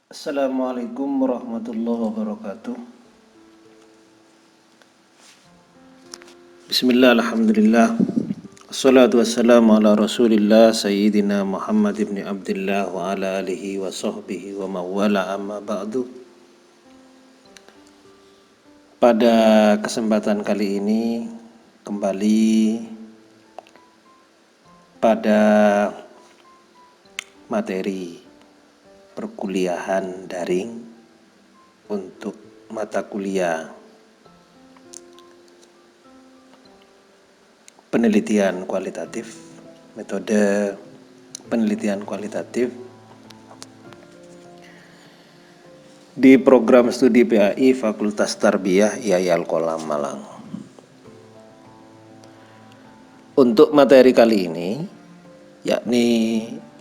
Assalamualaikum warahmatullahi wabarakatuh. Bismillah, alhamdulillah, assalatu wassalamu ala rasulillah sayyidina Muhammad ibn Abdullah wa ala alihi wa sahbihi wa mawala, amma ba'du. Pada kesempatan kali ini kembali pada materi perkuliahan daring untuk mata kuliah penelitian kualitatif, metode penelitian kualitatif di program studi PAI Fakultas Tarbiyah IAI Al-Qolam Malang. Untuk materi kali ini, yakni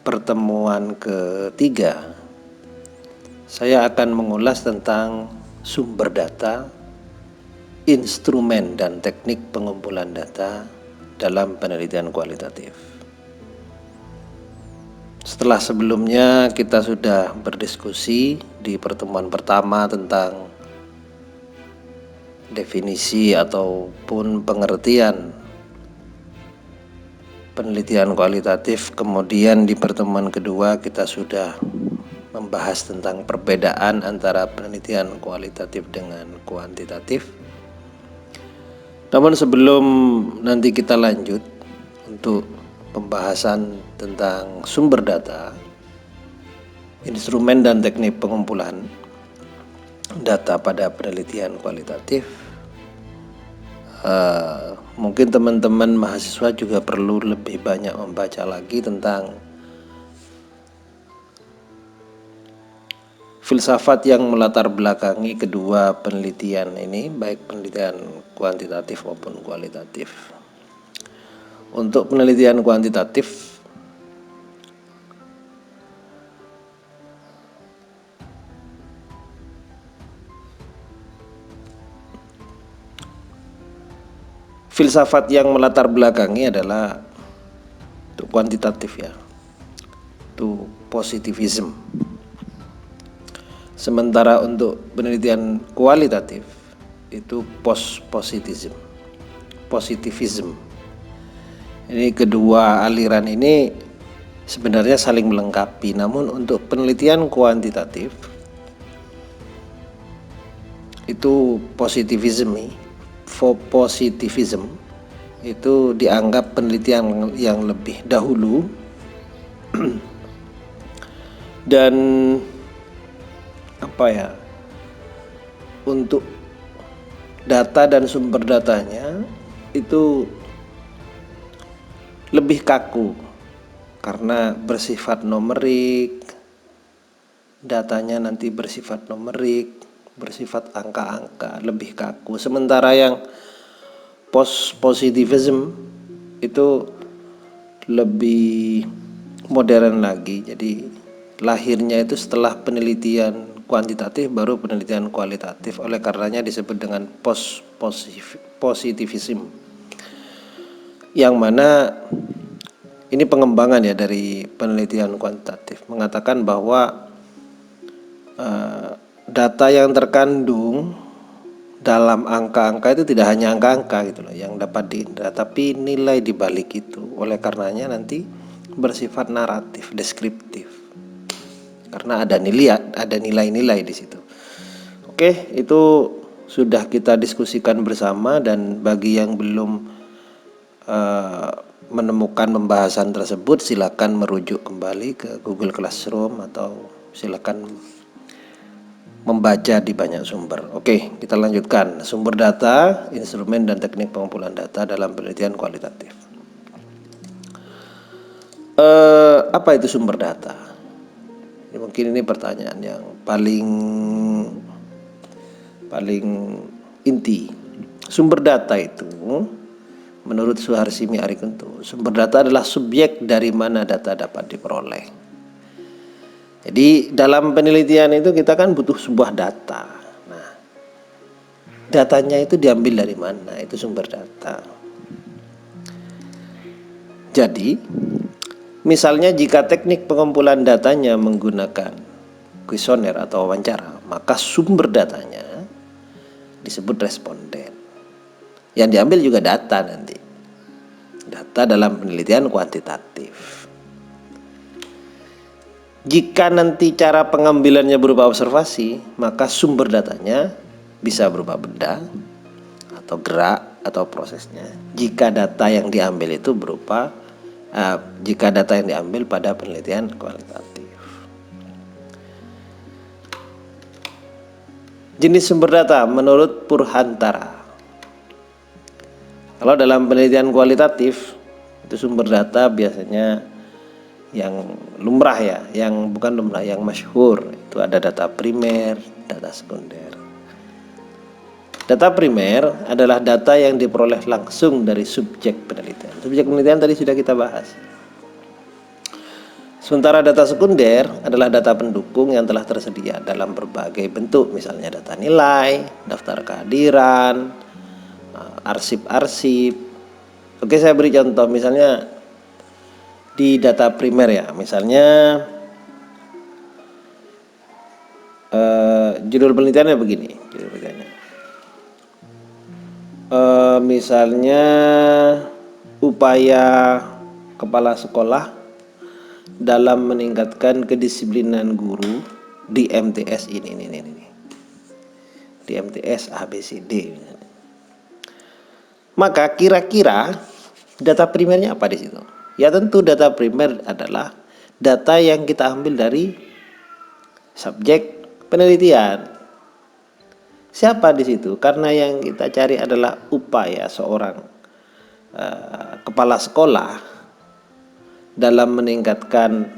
pertemuan ketiga, saya akan mengulas tentang sumber data, instrumen dan teknik pengumpulan data dalam penelitian kualitatif. Setelah sebelumnya kita sudah berdiskusi di pertemuan pertama tentang definisi ataupun pengertian penelitian kualitatif, kemudian di pertemuan kedua kita sudah membahas tentang perbedaan antara penelitian kualitatif dengan kuantitatif. Namun sebelum nanti kita lanjut untuk pembahasan tentang sumber data, instrumen dan teknik pengumpulan data pada penelitian kualitatif, mungkin teman-teman mahasiswa juga perlu lebih banyak membaca lagi tentang filsafat yang melatar belakangi kedua penelitian ini, baik penelitian kuantitatif maupun kualitatif. Untuk penelitian kuantitatif, filsafat yang melatar belakangi adalah untuk kuantitatif ya, itu positivism. Sementara untuk penelitian kualitatif itu positivism. Ini kedua aliran ini sebenarnya saling melengkapi, namun untuk penelitian kuantitatif itu positivism itu dianggap penelitian yang lebih dahulu dan untuk data dan sumber datanya itu lebih kaku karena bersifat numerik, datanya nanti bersifat numerik, bersifat angka-angka, lebih kaku. Sementara yang positivism itu lebih modern lagi, jadi lahirnya itu setelah penelitian kuantitatif baru penelitian kualitatif, oleh karenanya disebut dengan positivism, yang mana ini pengembangan ya dari penelitian kuantitatif, mengatakan bahwa data yang terkandung dalam angka-angka itu tidak hanya angka-angka gitu loh yang dapat diindra, tapi nilai di balik itu. Oleh karenanya nanti bersifat naratif, deskriptif, karena ada nilai-nilai di situ. Oke, itu sudah kita diskusikan bersama, dan bagi yang belum menemukan pembahasan tersebut silakan merujuk kembali ke Google Classroom atau silakan membaca di banyak sumber. Oke, kita lanjutkan. Sumber data, instrumen dan teknik pengumpulan data dalam penelitian kualitatif. Apa itu sumber data? Mungkin ini pertanyaan yang paling inti. Sumber data itu menurut Suharsimi Arikunto, sumber data adalah subjek dari mana data dapat diperoleh. Jadi dalam penelitian itu kita kan butuh sebuah data. Nah, datanya itu diambil dari mana? Itu sumber data. Jadi, misalnya jika teknik pengumpulan datanya menggunakan kuesioner atau wawancara, maka sumber datanya disebut responden. Yang diambil juga data nanti. Data dalam penelitian kuantitatif. Jika nanti cara pengambilannya berupa observasi, maka sumber datanya bisa berupa benda atau gerak atau prosesnya. Jika data yang diambil itu berupa jika data yang diambil pada penelitian kualitatif. Jenis sumber data menurut Purhantara. Kalau dalam penelitian kualitatif itu sumber data biasanya yang lumrah ya, yang bukan lumrah, yang masyhur itu ada data primer, data sekunder. Data primer adalah data yang diperoleh langsung dari subjek penelitian. Subjek penelitian tadi sudah kita bahas. Sementara data sekunder adalah data pendukung yang telah tersedia dalam berbagai bentuk, misalnya data nilai, daftar kehadiran, arsip-arsip. Oke, saya beri contoh misalnya di data primer ya, misalnya judul penelitiannya begini, judul penelitiannya. Misalnya upaya kepala sekolah dalam meningkatkan kedisiplinan guru di MTS ini. Di MTS ABCD. Maka kira-kira data primernya apa di situ? Ya tentu data primer adalah data yang kita ambil dari subjek penelitian. Siapa di situ? Karena yang kita cari adalah upaya seorang kepala sekolah dalam meningkatkan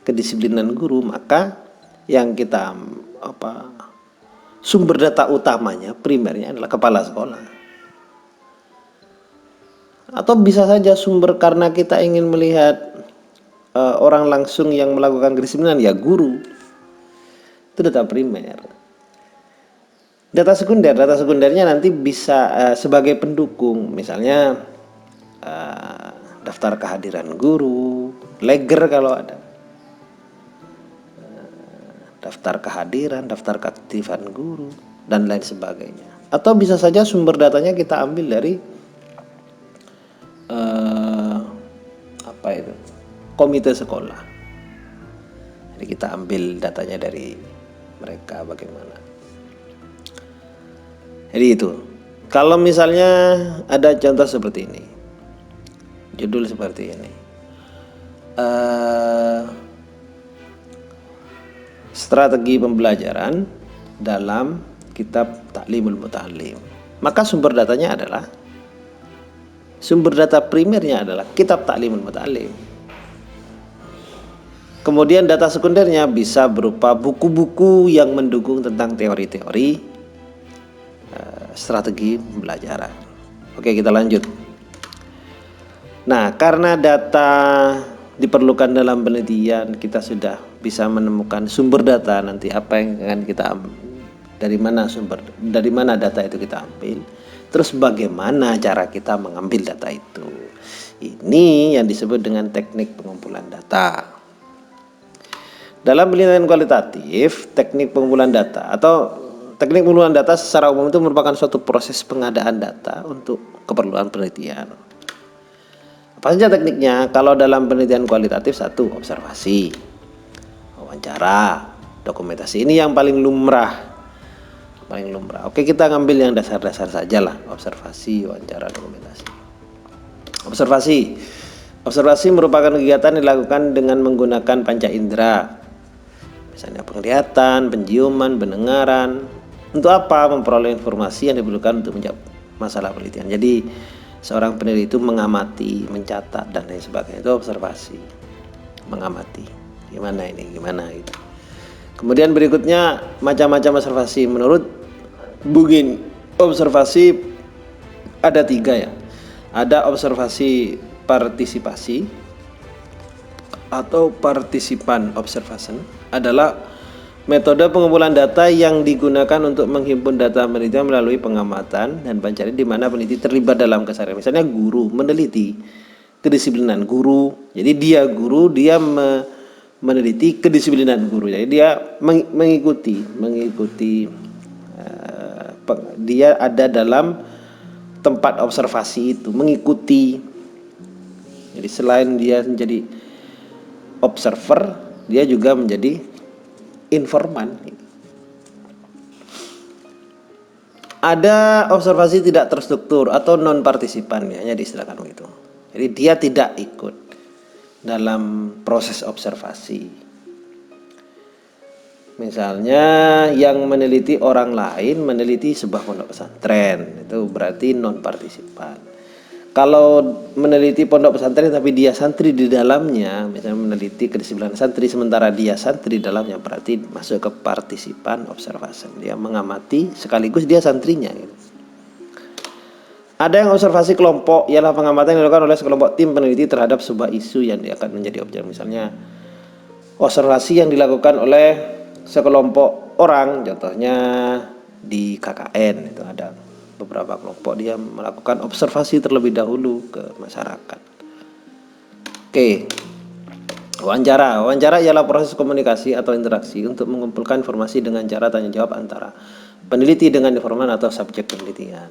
kedisiplinan guru, maka yang kita sumber data utamanya, primernya adalah kepala sekolah. Atau bisa saja sumber karena kita ingin melihat orang langsung yang melakukan kedisiplinan, ya guru. Itu data primer. Data sekundernya nanti bisa sebagai pendukung, misalnya daftar kehadiran guru, leger kalau ada, daftar kehadiran, daftar keaktifan guru, dan lain sebagainya. Atau bisa saja sumber datanya kita ambil dari komite sekolah. Jadi kita ambil datanya dari mereka bagaimana. Jadi itu. Kalau misalnya ada contoh seperti ini, judul seperti ini, strategi pembelajaran dalam kitab Ta'limul Muta'allim, maka sumber datanya adalah, sumber data primernya adalah kitab Ta'limul Muta'allim. Kemudian data sekundernya bisa berupa buku-buku yang mendukung tentang teori-teori strategi pembelajaran. Oke, kita lanjut. Nah, karena data diperlukan dalam penelitian, kita sudah bisa menemukan sumber data nanti apa yang akan kita ambil, dari mana data itu kita ambil, terus bagaimana cara kita mengambil data itu. Ini yang disebut dengan teknik pengumpulan data. Dalam penelitian kualitatif, teknik pengumpulan data atau teknik pengumpulan data secara umum itu merupakan suatu proses pengadaan data untuk keperluan penelitian. Apa saja tekniknya? Kalau dalam penelitian kualitatif, satu, observasi, wawancara, dokumentasi. Ini yang paling lumrah. Oke, kita ngambil yang dasar-dasar saja lah, observasi, wawancara, dokumentasi. Observasi merupakan kegiatan dilakukan dengan menggunakan panca indera. Misalnya penglihatan, penciuman, pendengaran. Untuk apa? Memperoleh informasi yang diperlukan untuk menjawab masalah penelitian. Jadi seorang peneliti itu mengamati, mencatat, dan lain sebagainya. Itu observasi, mengamati. Gimana gitu. Kemudian berikutnya macam-macam observasi. Menurut Bugin, observasi ada 3 ya. Ada observasi partisipasi atau partisipan observation. adalah metode pengumpulan data yang digunakan untuk menghimpun data penelitian melalui pengamatan dan pencarian, di mana peneliti terlibat dalam keseharian. Misalnya guru meneliti kedisiplinan guru, jadi dia guru, dia meneliti kedisiplinan guru, jadi dia mengikuti dia ada dalam tempat observasi itu, mengikuti. Jadi selain dia menjadi observer, dia juga menjadi informan. Ada observasi tidak terstruktur atau non partisipan, ya diistilahkan begitu. Jadi dia tidak ikut dalam proses observasi. Misalnya yang meneliti orang lain meneliti sebuah pondok pesantren, itu berarti non partisipan. Kalau meneliti pondok pesantren tapi dia santri di dalamnya, misalnya meneliti kedisiplinan santri sementara dia santri di dalamnya, berarti masuk ke partisipan observation. Dia mengamati sekaligus dia santrinya gitu. Ada yang observasi kelompok, ialah pengamatan yang dilakukan oleh sekelompok tim peneliti terhadap sebuah isu yang akan menjadi objek. Misalnya observasi yang dilakukan oleh sekelompok orang, contohnya di KKN itu ada beberapa kelompok, dia melakukan observasi terlebih dahulu ke masyarakat. Oke. Wawancara ialah proses komunikasi atau interaksi untuk mengumpulkan informasi dengan cara tanya jawab antara peneliti dengan informan atau subjek penelitian.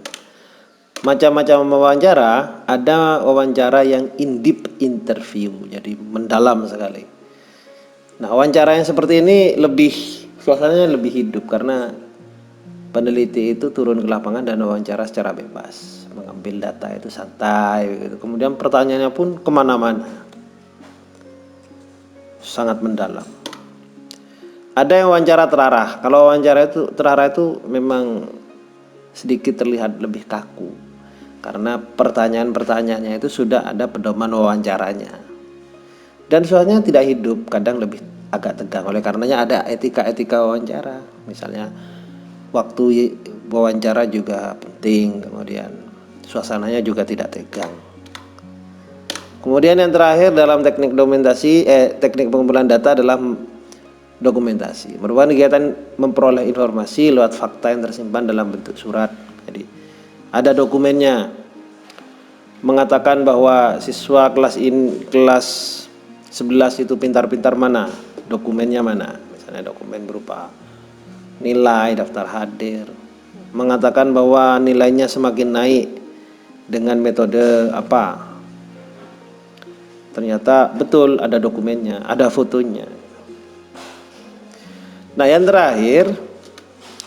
Macam-macam wawancara, ada wawancara yang in-depth interview, jadi mendalam sekali. Nah, wawancara yang seperti ini suasananya lebih hidup karena peneliti itu turun ke lapangan dan wawancara secara bebas, mengambil data itu santai gitu. Kemudian pertanyaannya pun kemana-mana, sangat mendalam. Ada yang wawancara terarah. Kalau wawancara itu terarah itu memang sedikit terlihat lebih kaku karena pertanyaan-pertanyaannya itu sudah ada pedoman wawancaranya. Dan suasananya tidak hidup, kadang lebih agak tegang. Oleh karenanya ada etika-etika wawancara. Misalnya waktu wawancara juga penting, kemudian suasananya juga tidak tegang. Kemudian yang terakhir dalam teknik teknik pengumpulan data adalah dokumentasi. Merupakan kegiatan memperoleh informasi lewat fakta yang tersimpan dalam bentuk surat. Jadi ada dokumennya mengatakan bahwa siswa kelas 11 itu pintar-pintar mana, dokumennya mana. Misalnya dokumen berupa nilai, daftar hadir, mengatakan bahwa nilainya semakin naik dengan metode apa. Ternyata betul ada dokumennya, ada fotonya. Nah, yang terakhir,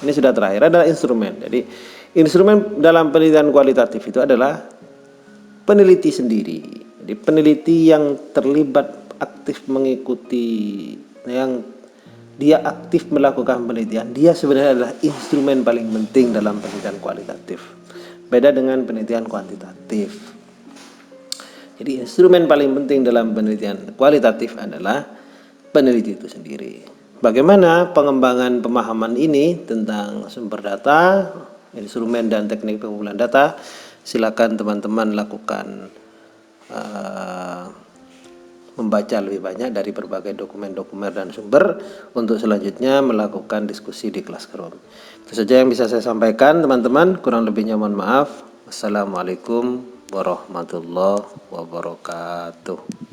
ini sudah terakhir, adalah instrumen. Jadi instrumen dalam penelitian kualitatif itu adalah peneliti sendiri. Jadi peneliti yang terlibat aktif mengikuti, yang dia aktif melakukan penelitian, dia sebenarnya adalah instrumen paling penting dalam penelitian kualitatif. Beda dengan penelitian kuantitatif. Jadi instrumen paling penting dalam penelitian kualitatif adalah peneliti itu sendiri. Bagaimana pengembangan pemahaman ini tentang sumber data, instrumen dan teknik pengumpulan data? Silakan teman-teman lakukan membaca lebih banyak dari berbagai dokumen-dokumen dan sumber untuk selanjutnya melakukan diskusi di kelas Kerom. Itu saja yang bisa saya sampaikan teman-teman, kurang lebihnya mohon maaf. Wassalamualaikum warahmatullahi wabarakatuh.